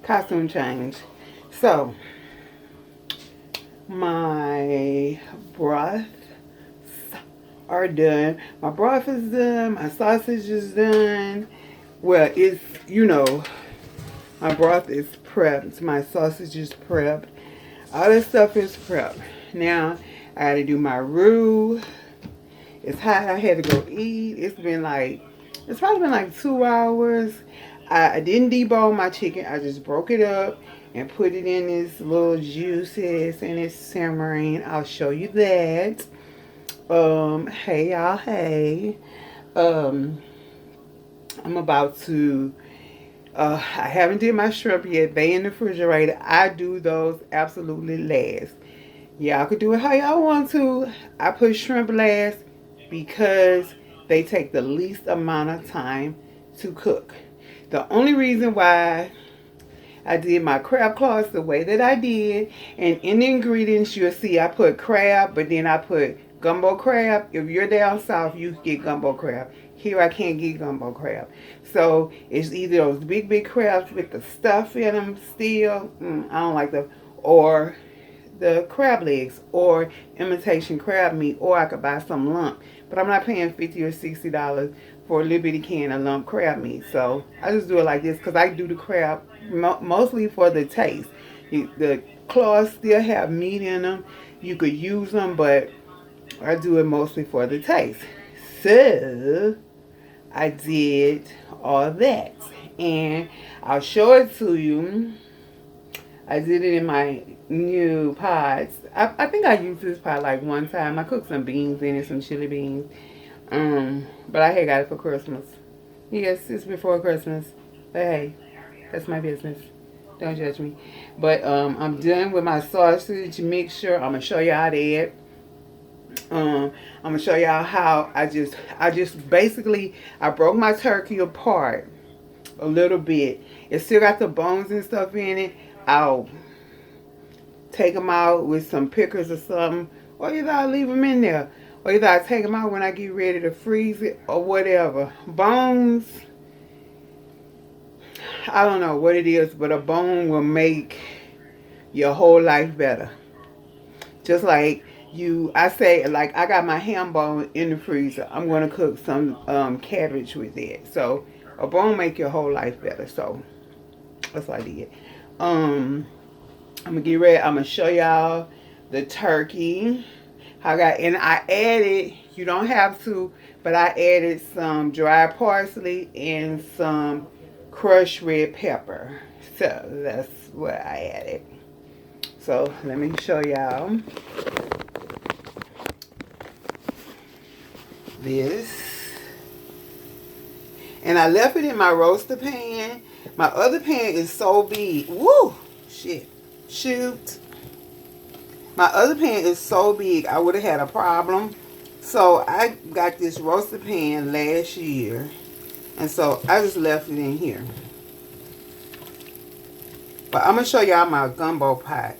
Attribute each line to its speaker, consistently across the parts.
Speaker 1: costume change. So, my broths are done. My broth is done. My sausage is done. Well, it's, you know, my broth is prepped. My sausage is prepped. All this stuff is prepped. Now, I got to do my roux. It's hot. I had to go eat. It's probably been like 2 hours. I didn't debone my chicken. I just broke it up and put it in this little juices and it's simmering. I'll show you that. Hey y'all, hey. I'm about to, I haven't did my shrimp yet. They in the refrigerator. I do those absolutely last. Y'all could do it how y'all want to. I put shrimp last because they take the least amount of time to cook. The only reason why I did my crab claws the way that I did, and in the ingredients you'll see I put crab, but then I put gumbo crab. If you're down south, you get gumbo crab. Here I can't get gumbo crab. So it's either those big crabs with the stuff in them still, I don't like them, or the crab legs, or imitation crab meat, or I could buy some lump. But I'm not paying $50 or $60 for a little bitty can of lump crab meat. So I just do it like this because I do the crab mostly for the taste. The claws still have meat in them. You could use them, but I do it mostly for the taste. So I did all that. And I'll show it to you. I did it in my new pots. I think I used this pot like one time. I cooked some beans in it, some chili beans. But I had got it for Christmas. Yes, it's before Christmas. But hey, that's my business. Don't judge me. But I'm done with my sausage mixture. I'm gonna show y'all that. I'm gonna show y'all how I just basically I broke my turkey apart a little bit. It still got the bones and stuff in it. I'll take them out with some pickers or something, or either I'll leave them in there, or either I take them out when I get ready to freeze it or whatever. Bones, I don't know what it is, but a bone will make your whole life better. Just like I say, like I got my ham bone in the freezer. I'm gonna cook some cabbage with it. So a bone make your whole life better. So that's what I did. I'm gonna get ready. I'm gonna show y'all the turkey. And I added, you don't have to, but I added some dry parsley and some crushed red pepper. So that's what I added. So let me show y'all this. And I left it in my roaster pan. My other pan is so big. Woo! Shit. Shoot. My other pan is so big, I would have had a problem. So I got this roaster pan last year. And so I just left it in here. But I'm going to show y'all my gumbo pot.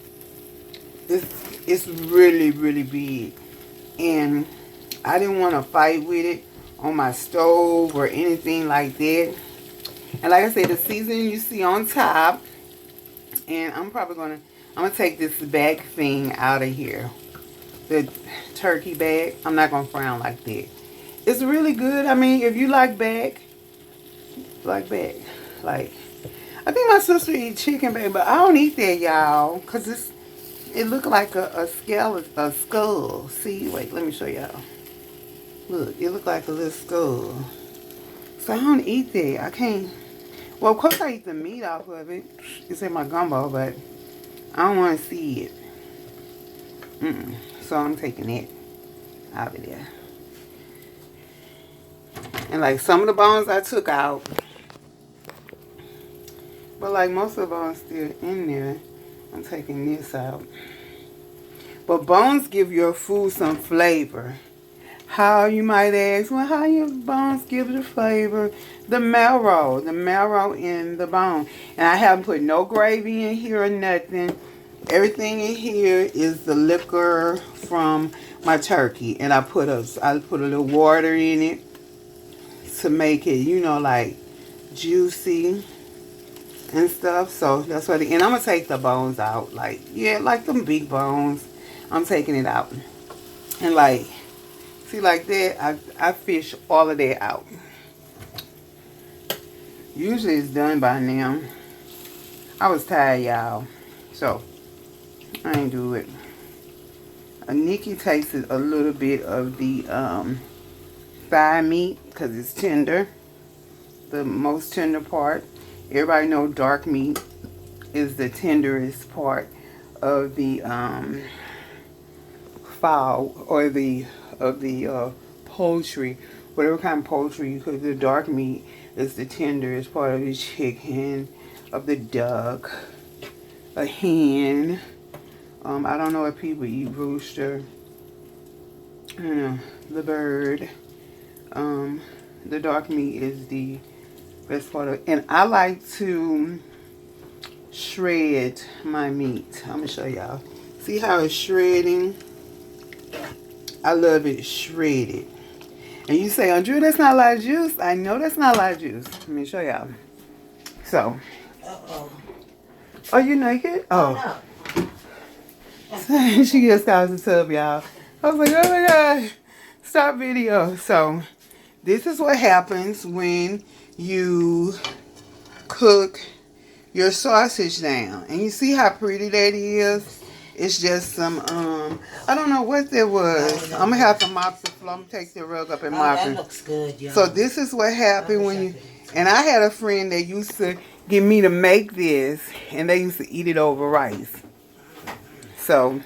Speaker 1: It's really, really big. And I didn't want to fight with it on my stove or anything like that. And like I said, the seasoning you see on top. And I'm going to take this back thing out of here. The turkey bag. I'm not going to frown like that. It's really good. I mean, if you like back. Like, I think my sister eat chicken bag, but I don't eat that, y'all. Because it look like a skull. See, wait, let me show y'all. Look, it look like a little skull. So I don't eat that. I can't. Well, of course I eat the meat off of it. It's in my gumbo, but I don't want to see it. So I'm taking it out of there. And like some of the bones I took out. But like most of the bones still in there. I'm taking this out. But bones give your food some flavor. How, you might ask? Well, how your bones give the flavor? The marrow in the bone. And I haven't put no gravy in here or nothing. Everything in here is the liquor from my turkey. And I put a little water in it to make it, you know, like juicy. and stuff. So that's what. And I'm gonna take the bones out, like like them big bones. I'm taking it out, and like see like that. I fish all of that out. Usually it's done by now. I was tired, y'all, so I ain't do it. Nikki tasted a little bit of the thigh meat because it's tender, the most tender part. Everybody know dark meat is the tenderest part of the fowl or the poultry, whatever kind of poultry you cook. The dark meat is the tenderest part of the chicken, of the duck, a hen. I don't know if people eat rooster. You know, the bird. The dark meat is the best part of it. And I like to shred my meat. I'm gonna show y'all. See how it's shredding? I love it shredded. And you say, Andrew, that's not a lot of juice. I know that's not a lot of juice. Let me show y'all. So.
Speaker 2: Uh-oh.
Speaker 1: Oh, you naked? Oh. No. She just got the tub, y'all. I was like, oh my God. Stop video. So, this is what happens when you cook your sausage down. And you see how pretty that is? It's just some, I don't know what that was. I'm going to have to mop the floor. I'm going to take the rug up and mop it.
Speaker 2: That looks good, y'all.
Speaker 1: So this is what happened when you, and I had a friend that used to get me to make this, and they used to eat it over rice. So,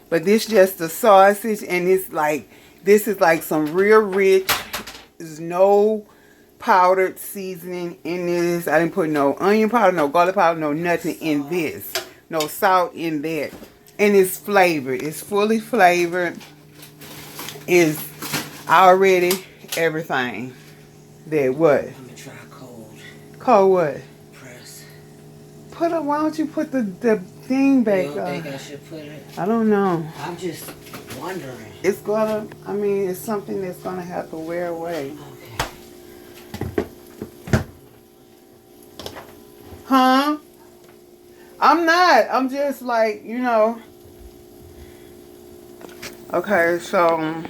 Speaker 1: but this just the sausage, and it's like, this is like some real rich, there's no powdered seasoning in this. I didn't put no onion powder, no garlic powder, no nothing in this. No salt in that. And it's flavored. It's fully flavored. It's already everything. That what?
Speaker 2: I'm gonna try cold.
Speaker 1: Cold what?
Speaker 2: Press.
Speaker 1: Put up. Why don't you put the thing back
Speaker 2: You don't
Speaker 1: up?
Speaker 2: think I should put it?
Speaker 1: I don't know.
Speaker 2: I'm just wondering.
Speaker 1: It's gonna. I mean, it's something that's gonna have to wear away.
Speaker 2: Okay.
Speaker 1: Huh? I'm not. I'm just like, you know. Okay, so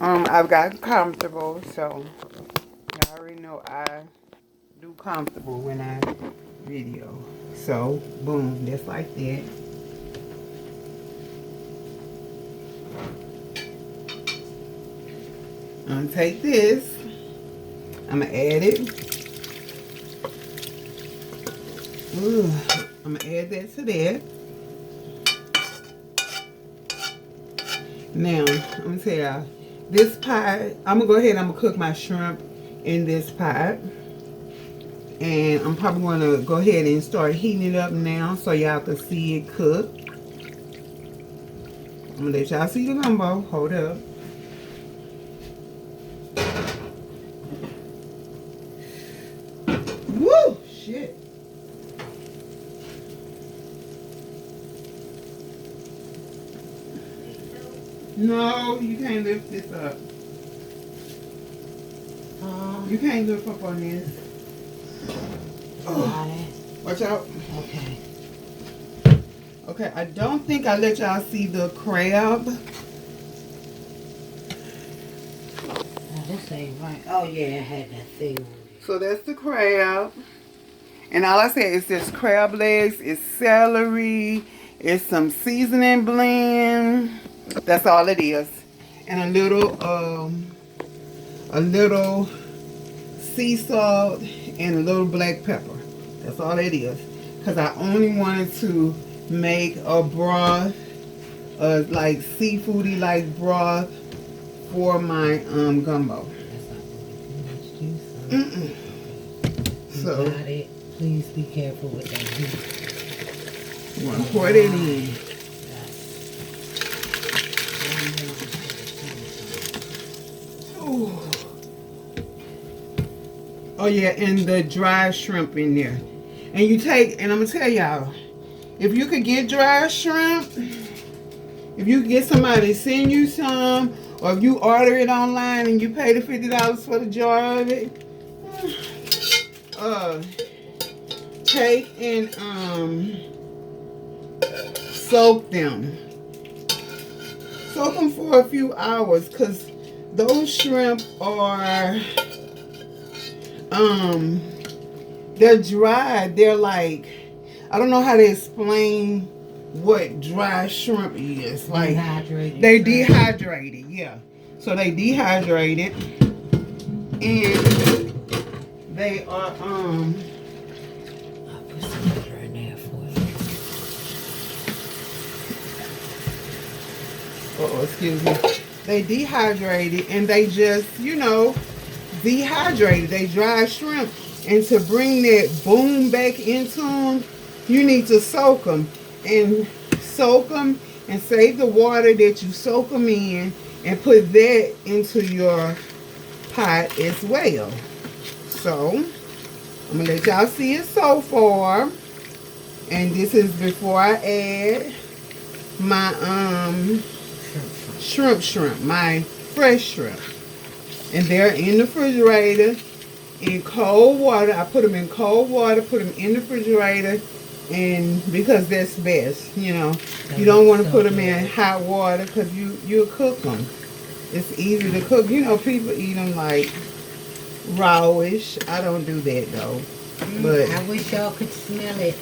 Speaker 1: I've gotten comfortable, so you already know I do comfortable when I video. So boom, just like that. I'm gonna take this. I'm gonna add it. Ooh, I'm gonna add that to that. Now, I'm gonna tell y'all, this pot, I'm gonna go ahead and I'm gonna cook my shrimp in this pot. And I'm probably gonna go ahead and start heating it up now so y'all can see it cook. I'm gonna let y'all see the gumbo. Hold up. Woo! Shit. No, you can't lift this up. You can't lift up on this. Oh. Watch out.
Speaker 2: Okay.
Speaker 1: Okay, I don't think I let y'all see the crab.
Speaker 2: Oh, this ain't right. Oh, yeah, I had that thing on it.
Speaker 1: So that's the crab. And all I said is just crab legs, it's celery, it's some seasoning blend. That's all it is. And a little sea salt and a little black pepper. That's all it is. Because I only wanted to make a broth, like seafoody like broth for my gumbo.
Speaker 2: That's not going to be too much juice.
Speaker 1: So
Speaker 2: Got it. Please be careful with that juice.
Speaker 1: I'm going to pour it in. Ooh. Oh yeah, and the dry shrimp in there. And you take, and I'm gonna tell y'all, if you could get dry shrimp, if you could get somebody to send you some, or if you order it online and you pay the $50 for the jar of it, take and soak them. Soak them for a few hours, because those shrimp are they're dry. They're like, I don't know how to explain what dry shrimp is. Like,
Speaker 2: Dehydrated.
Speaker 1: they dehydrated, yeah. So they dehydrated, and they are
Speaker 2: I'll put some butter in there for you.
Speaker 1: excuse me. They dehydrated, and they just, dehydrated. They dry shrimp. And to bring that boom back into them, you need to soak them. And soak them and save the water that you soak them in, and put that into your pot as well. So, I'm going to let y'all see it so far. And this is before I add my shrimp, my fresh shrimp. And they're in the refrigerator in cold water. I put them in cold water, put them in the refrigerator, and because that's best, you don't want to put them in hot water, because you'll cook them. It's easy to cook. People eat them like rawish. I don't do that though. But
Speaker 2: I wish y'all could smell it.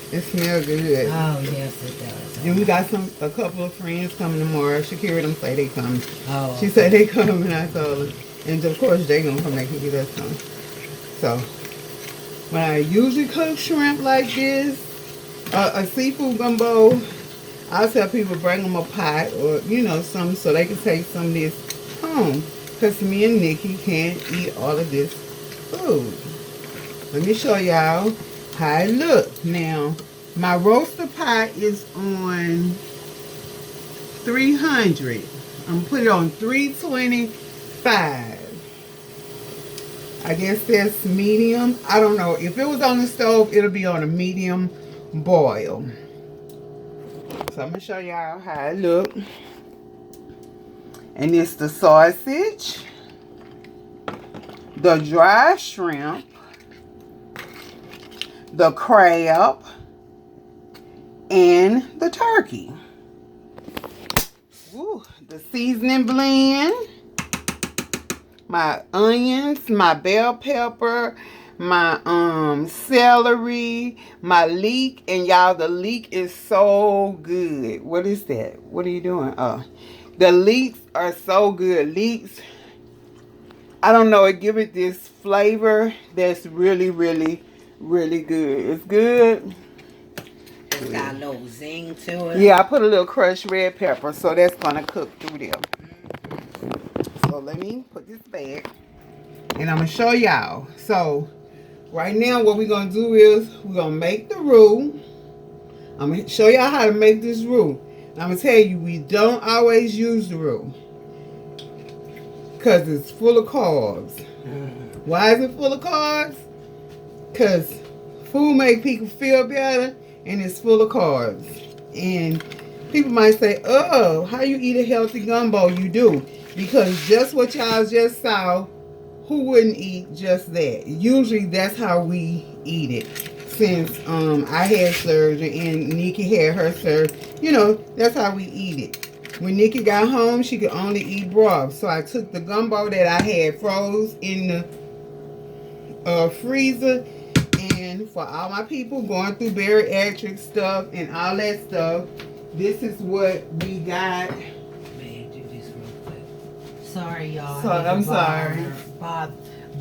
Speaker 1: It smells good.
Speaker 2: Oh yes, it does.
Speaker 1: And we got a couple of friends coming tomorrow. Shakira them say they come.
Speaker 2: Oh,
Speaker 1: She said they come, and I told her. And of course they gonna come back and get us some. So when I usually cook shrimp like this, a seafood gumbo, I'll tell people bring them a pot or something, so they can take some of this home. Because me and Nikki can't eat all of this food. Let me show y'all how it look. Now, my roaster pot is on 300. I'm gonna put it on 325. I guess that's medium. I don't know. If it was on the stove, it'll be on a medium boil. So I'm gonna show y'all how it look. And it's the sausage, the dry shrimp, the crab, and the turkey. Ooh, the seasoning blend, my onions, my bell pepper, my celery, my leek, and y'all, the leek is so good. What is that? What are you doing? Oh, the leeks are so good. Leeks, I don't know, it give it this flavor that's really, really, really good. It's good.
Speaker 2: It's got a little zing to it.
Speaker 1: Yeah, I put a little crushed red pepper, so that's gonna cook through there. So let me put this back, and I'm gonna show y'all. So right now, what we're gonna do is we're gonna make the roux. I'm gonna show y'all how to make this roux. I'm gonna tell you, we don't always use the roux because it's full of carbs. Why is it full of carbs? Because food make people feel better, and it's full of carbs. And people might say, oh, how you eat a healthy gumbo? You do. Because just what y'all just saw, who wouldn't eat just that? Usually that's how we eat it. Since I had surgery and Nikki had her surgery, that's how we eat it. When Nikki got home, she could only eat broth. So I took the gumbo that I had froze in the freezer. And for all my people going through bariatric stuff and all that stuff, this is what we got.
Speaker 2: Man, do this real quick. Sorry, y'all.
Speaker 1: So, I'm sorry.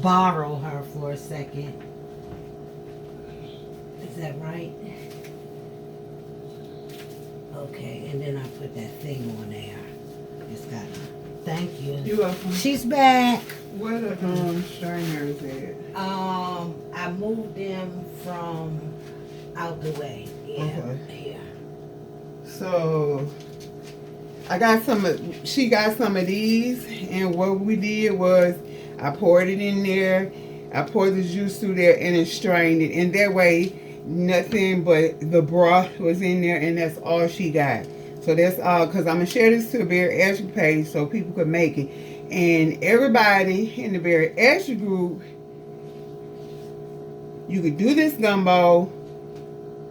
Speaker 2: Borrow her for a second. Is that right? Okay, and then I put that thing on there. It's got. Thank you.
Speaker 1: You're welcome.
Speaker 2: She's back.
Speaker 1: Where the strainers at?
Speaker 2: I moved them from out the way. Yeah.
Speaker 1: Okay.
Speaker 2: Here.
Speaker 1: So I got she got some of these, and what we did was I poured it in there. I poured the juice through there and then strained it. And that way, nothing but the broth was in there, and that's all she got. So that's all, because I'm going to share this to the bariatric page so people could make it. And everybody in the very extra group, you could do this gumbo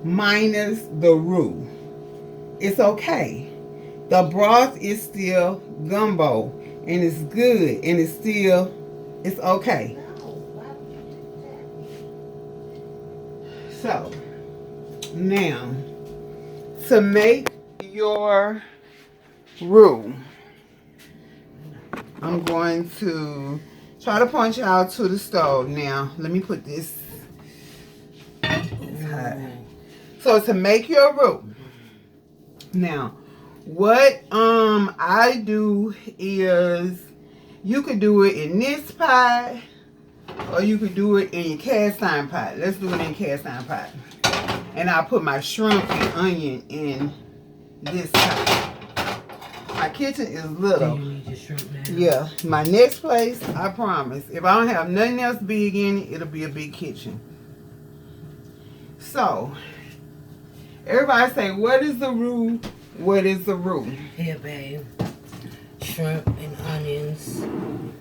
Speaker 1: minus the roux. It's okay. The broth is still gumbo, and it's good, and it's okay. So, now, to make your roux, I'm going to try to point you out to the stove. Now, let me put this. It's hot. So, to make your roux, now, what I do is, you could do it in this pot, or you could do it in your cast iron pot. Let's do it in cast iron pot. And I'll put my shrimp and onion in this pot. My kitchen is little.
Speaker 2: You need your shrimp now?
Speaker 1: Yeah. My next place, I promise, if I don't have nothing else big in it, it'll be a big kitchen. So, everybody say, what is the roux? What is the roux?
Speaker 2: Here, babe. Shrimp and onions.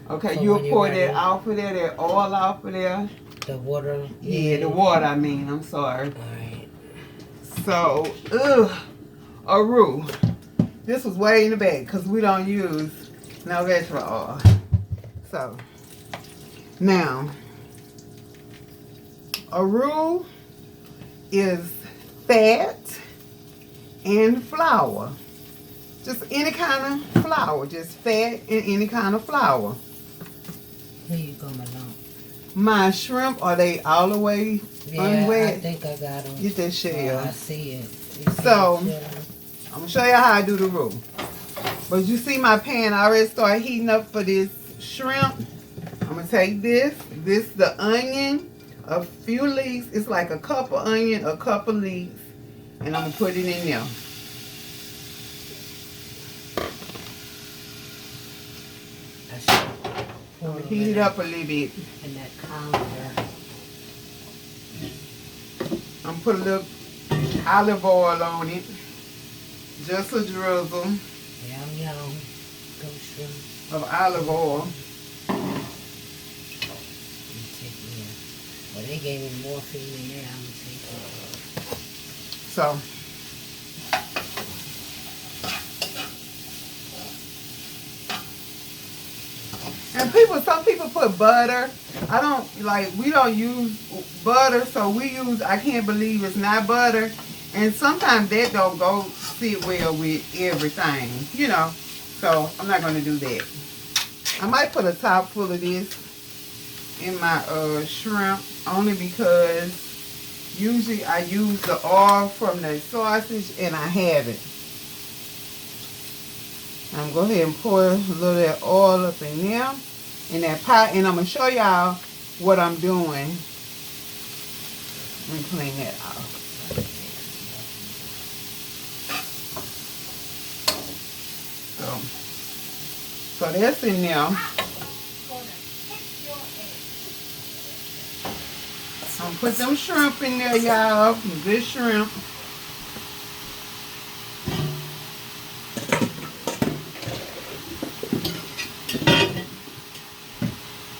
Speaker 1: Okay,
Speaker 2: So
Speaker 1: you'll
Speaker 2: when
Speaker 1: pour
Speaker 2: you're
Speaker 1: that
Speaker 2: ready.
Speaker 1: off of there, that oil off of there.
Speaker 2: The water.
Speaker 1: Yeah, the water, I mean, I'm sorry.
Speaker 2: Alright.
Speaker 1: So, a roux. This was way in the back because we don't use no vegetable oil. So, now, a roux is fat and flour. Just any kind of flour. Just fat and any kind of flour.
Speaker 2: Here you go, my love.
Speaker 1: My shrimp, are they all the way
Speaker 2: Yeah,
Speaker 1: unwet?
Speaker 2: I think I got them.
Speaker 1: Get that shell.
Speaker 2: I see it. You see
Speaker 1: So,
Speaker 2: the shell?
Speaker 1: I'm going to show you how I do the roux. But you see my pan, I already started heating up for this shrimp. I'm going to take this, the onion, a few leeks. It's like a cup of onion, a cup of leeks. And I'm going to put it in there. I'm going to heat it up a little bit.
Speaker 2: And that counter.
Speaker 1: I'm going to put a little olive oil on it. Just a drizzle
Speaker 2: Yum, yum. Go shrimp.
Speaker 1: of olive oil.
Speaker 2: Well, they gave me morphine in there. I'm going to take it.
Speaker 1: So, and some people put butter. I don't, like, we don't use butter, so we use, I can't believe it's not butter. And sometimes that don't go sit well with everything, you know. So, I'm not going to do that. I might put a top full of this in my shrimp, only because usually I use the oil from the sausage and I have it. I'm going to go ahead and pour a little of that oil up in there, in that pot, and I'm going to show y'all what I'm doing. Let me clean that off. So that's in there. I'm going to put them shrimp in there, y'all. Good shrimp.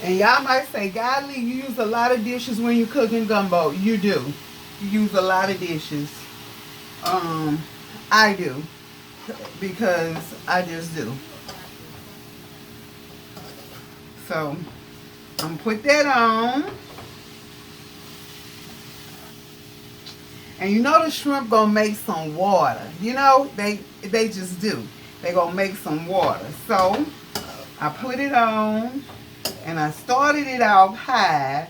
Speaker 1: And y'all might say, Godly, you use a lot of dishes when you're cooking gumbo. You do. You use a lot of dishes. I do. Because I just do. So, I'm going to put that on. And you know the shrimp gonna make some water. You know, they just do. They gonna make some water. So, I put it on. And I started it off high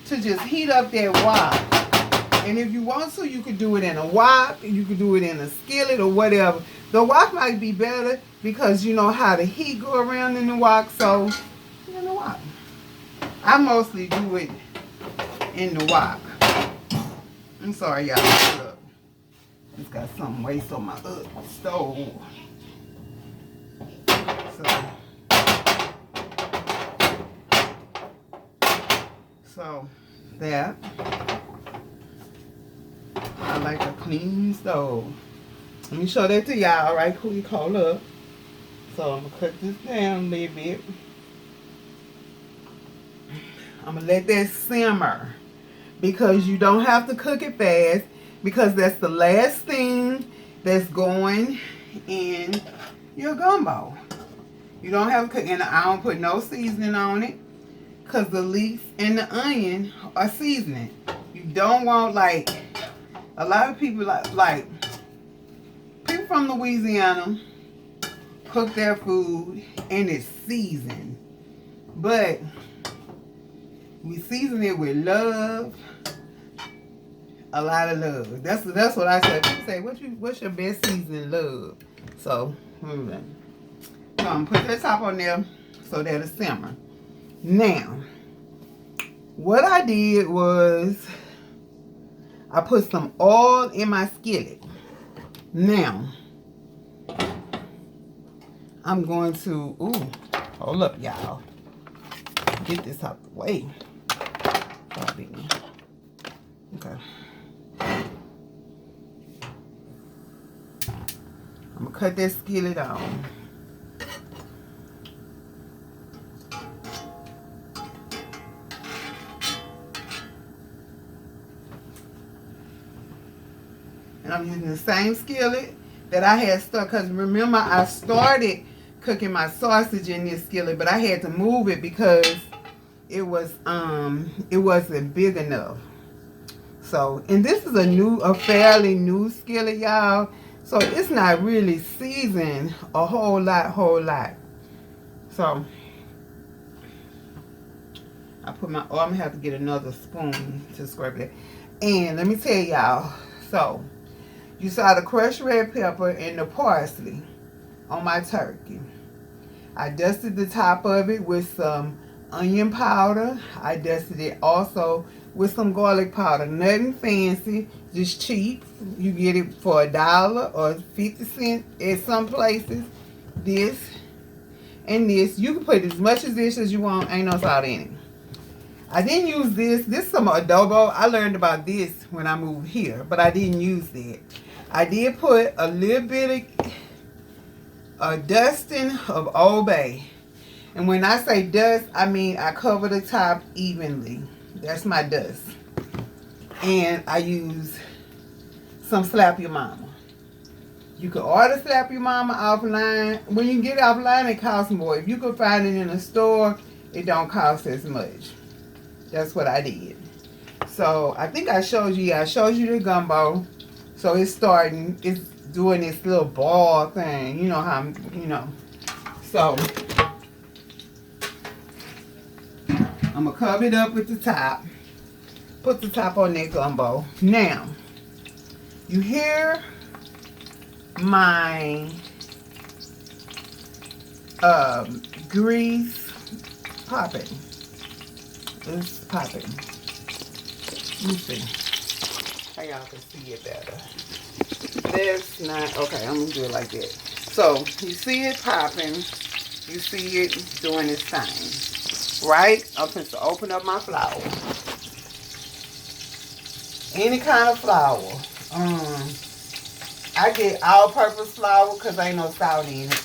Speaker 1: to just heat up that wok. And if you want to, you could do it in a wok. You could do it in a skillet or whatever. The wok might be better because you know how the heat go around in the wok. So, in the wok. I mostly do it in the wok. I'm sorry, y'all. Look. It's got some waste on my stove. So that. I like a clean stove. Let me show that to y'all right quick. Hold up. So I'm gonna cut this down a little bit. I'm gonna let that simmer because you don't have to cook it fast because that's the last thing that's going in your gumbo. You don't have to cook, and I don't put no seasoning on it because the leeks and the onion are seasoning. You don't want, like, a lot of people like people from Louisiana cook their food and it's seasoned, but we season it with love, a lot of love. That's what I say. People say, what's your best seasoning? Love. So I'm gonna put that top on there so that'll simmer. Now, what I did was I put some oil in my skillet. Now, I'm going to, hold up, y'all. Get this out the way. Okay. I'm going to cut that skillet on. And I'm using the same skillet that I had stuck. Because remember, I started cooking my sausage in this skillet, but I had to move it because it wasn't big enough. So, and this is a fairly new skillet, y'all. So it's not really seasoned a whole lot. So I put my, I'm gonna have to get another spoon to scrape it. And let me tell y'all, so you saw the crushed red pepper and the parsley on my turkey. I dusted the top of it with some onion powder. I dusted it also with some garlic powder. Nothing fancy, just cheap. You get it for $1 or 50 cents at some places. This and this. You can put as much of this as you want. Ain't no salt in it. I didn't use this. This is some adobo. I learned about this when I moved here, but I didn't use that. I did put a little bit of a dusting of Old Bay. And when I say dust, I mean I cover the top evenly. That's my dust. And I use some Slap Your Mama. You can order Slap Your Mama offline. When you get it offline, it costs more. If you can find it in a store, it don't cost as much. That's what I did. So I think I showed you the gumbo. So it's doing this little ball thing. You know how, So I'm going to cover it up with the top. Put the top on that gumbo. Now, you hear my grease popping. It's popping. Let me see. How y'all can see it better. That's not, okay, I'm going to do it like that. So, you see it popping. You see it doing its thing. Right? I'm going to open up my flour. Any kind of flour. I get all-purpose flour because ain't no salt in it.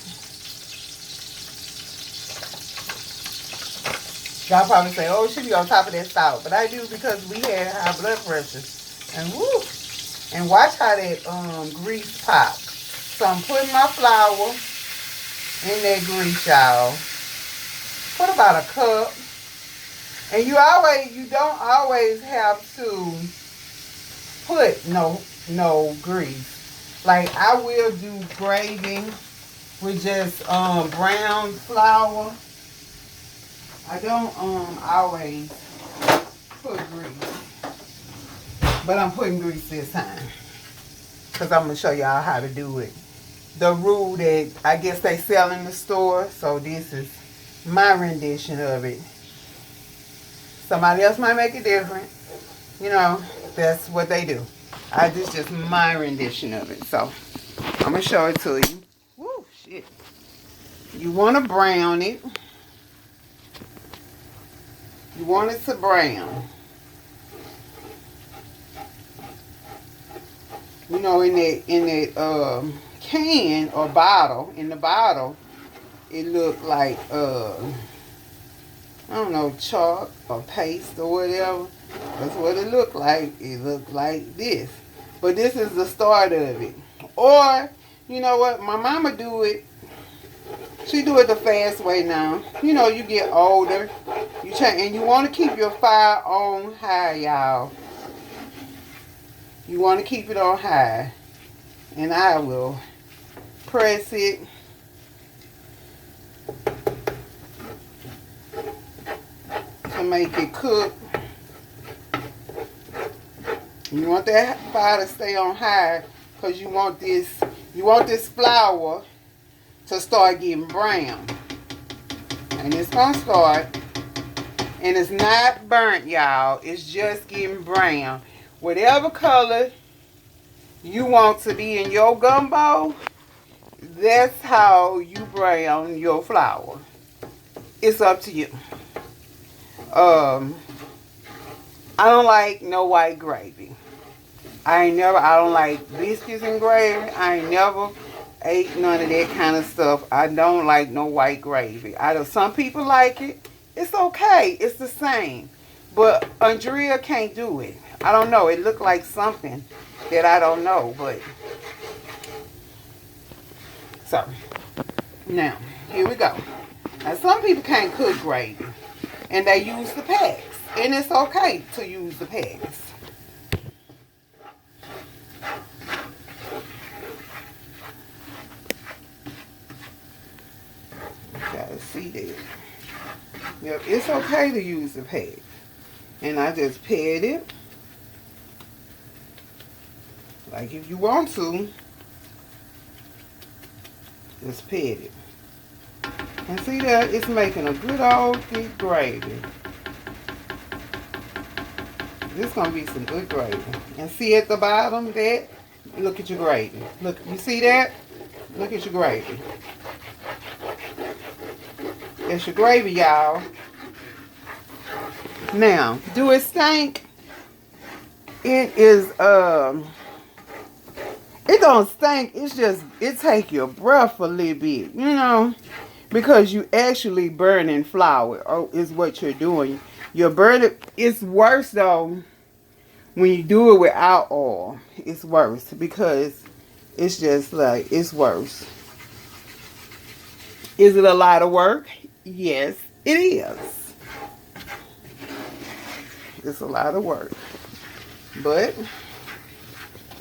Speaker 1: Y'all probably say, oh, she be on top of that salt. But I do because we had high blood pressure. And woo! And watch how that grease pops. So I'm putting my flour in that grease, y'all. Put about a cup. And you don't always have to put no grease. Like I will do gravy with just brown flour. I don't always put grease. But I'm putting grease this time. Because I'm going to show y'all how to do it. The rule that I guess they sell in the store. So this is my rendition of it. Somebody else might make it different. That's what they do. This is just my rendition of it. So I'm going to show it to you. Woo, shit. You want to brown it. You want it to brown. In that can or bottle, in the bottle, it look like I don't know, chalk or paste or whatever. That's what it looked like. It looked like this. But this is the start of it. Or, you know what, my mama do it. She do it the fast way now. You know, you get older. You change, and you want to keep your fire on high, y'all. You want to keep it on high. And I will press it. To make it cook. You want that fire to stay on high because you want this flour to start getting brown. And it's gonna start, and it's not burnt, y'all. It's just getting brown. Whatever color you want to be in your gumbo, that's how you brown your flour. It's up to you. I don't like no white gravy. I don't like biscuits and gravy. I ain't never ate none of that kind of stuff. I don't like no white gravy. Some people like it. It's okay. It's the same. But Andrea can't do it. I don't know. It looked like something that I don't know. But so, now, here we go. Now, some people can't cook gravy. And they use the packs. And it's okay to use the packs. Gotta see that. Yep, it's okay to use the pad. And I just pad it. Like if you want to, just pad it. And see that it's making a good old thick gravy. This is gonna be some good gravy. And see at the bottom that, look at your gravy. Look, you see that? Look at your gravy. That's your gravy, y'all. Now, do it stink? It is, it don't stink. It's just, it take your breath a little bit, you know, because you actually burning flour is what you're doing. You're burning. It's worse though when you do it without oil. It's worse because it's just like, it's worse. Is it a lot of work? Yes, it is. It's a lot of work. But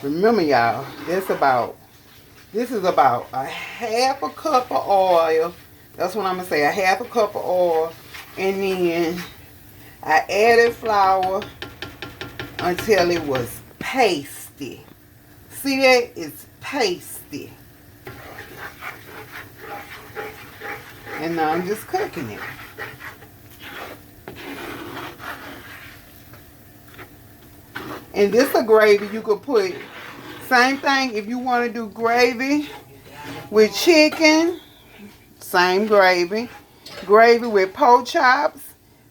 Speaker 1: remember, y'all, this is about a half a cup of oil. That's what I'm going to say, a half a cup of oil. And then I added flour until it was pasty. See that? It's pasty. And now I'm just cooking it. And this a gravy you could put, same thing if you want to do gravy with chicken, same gravy. Gravy with pork chops,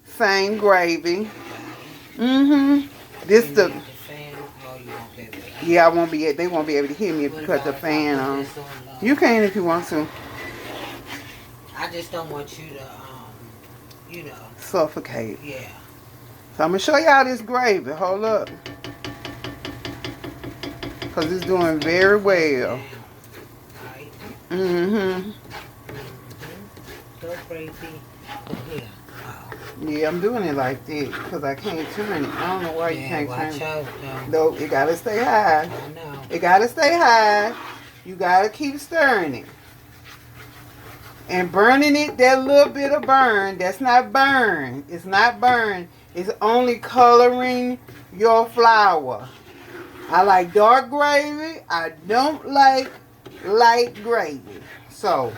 Speaker 1: same gravy. This the, yeah, they won't be able to hear me because the fan on. You can if you want to.
Speaker 2: I just don't want you to, you know.
Speaker 1: Suffocate.
Speaker 2: Yeah.
Speaker 1: So I'm going to show y'all this gravy. Hold up. Because it's doing very well.
Speaker 2: Go crazy. Yeah.
Speaker 1: Yeah, I'm doing it like this because I can't turn it. I don't know why you can't turn it.
Speaker 2: Out,
Speaker 1: no, it got to stay high.
Speaker 2: I know.
Speaker 1: It got to stay high. You got to keep stirring it. And burning it, that little bit of burn, that's not burn. It's not burn. It's only coloring your flour. I like dark gravy. I don't like light gravy. So,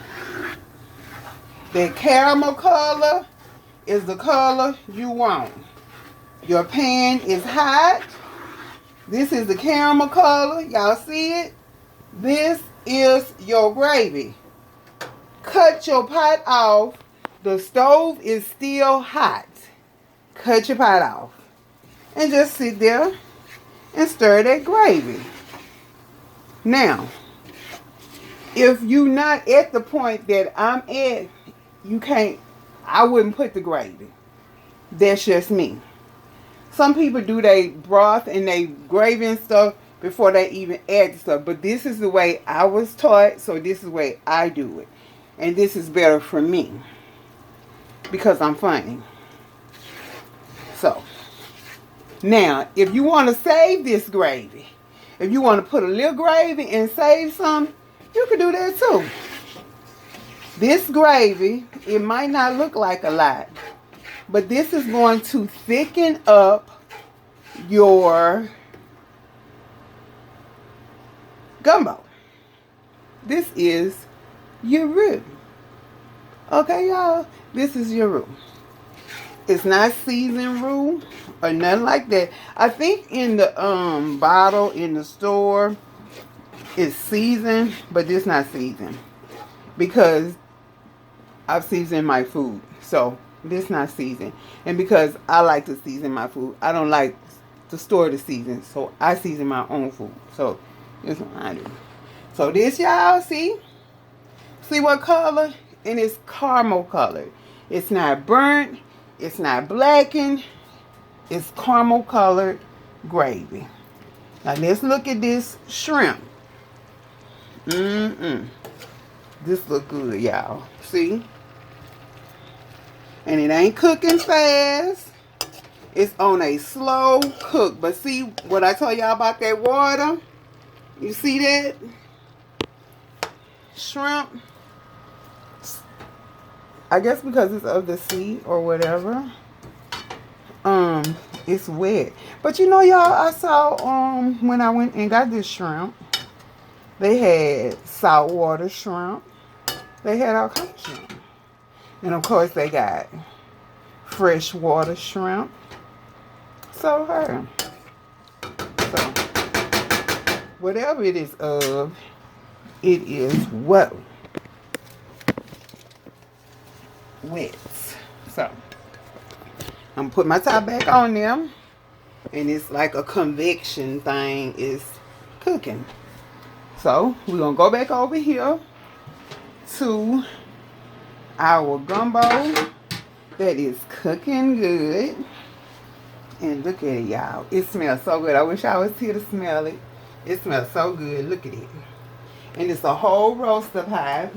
Speaker 1: the caramel color is the color you want. Your pan is hot. This is the caramel color. Y'all see it? This is your gravy. Cut your pot off. The stove is still hot. Cut your pot off. And just sit there and stir that gravy. Now, if you not at the point that I'm at, you can't, I wouldn't put the gravy. That's just me. Some people do they broth and they gravy and stuff before they even add the stuff. But this is the way I was taught, so this is the way I do it. And this is better for me. Because I'm funny. So, now, if you want to save this gravy, if you want to put a little gravy and save some, you can do that too. This gravy, it might not look like a lot, but this is going to thicken up your gumbo. This is your roux. Okay, y'all? This is your roux. It's not seasoned roux or nothing like that. I think in the bottle in the store, it's seasoned, but this not seasoned. Because I've seasoned my food. So, this not seasoned. And because I like to season my food, I don't like to store the season. So, I season my own food. So, this is what I do. So, this, y'all, see? See what color? And it's caramel colored. It's not burnt. It's not blackened. It's caramel colored gravy. Now, let's look at this shrimp. This look good, y'all. See? And it ain't cooking fast. It's on a slow cook. But see what I told y'all about that water? You see that? Shrimp. I guess because it's of the sea or whatever. It's wet. But you know, y'all, I saw when I went and got this shrimp, they had saltwater shrimp. They had all kinds of shrimp. And of course they got freshwater shrimp. So whatever it is of, it is wet. So I'm gonna put my top back on them, and it's like a convection thing is cooking. So we're gonna go back over here to our gumbo that is cooking good. And look at it, y'all. It smells so good. I wish I was here to smell it. It smells so good. Look at it. And it's a whole roaster pot.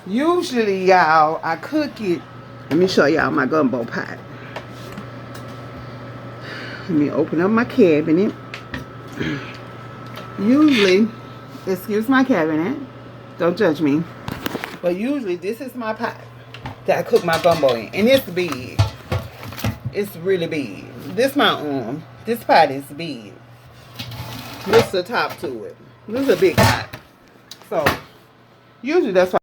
Speaker 1: Usually, y'all, I cook it. Let me show y'all my gumbo pot. Let me open up my cabinet. Usually, excuse my cabinet. Don't judge me. But usually, this is my pot that I cook my gumbo in. And it's big. It's really big. This my arm. This pot is big. This is the top to it. This is a big pot. So, usually that's why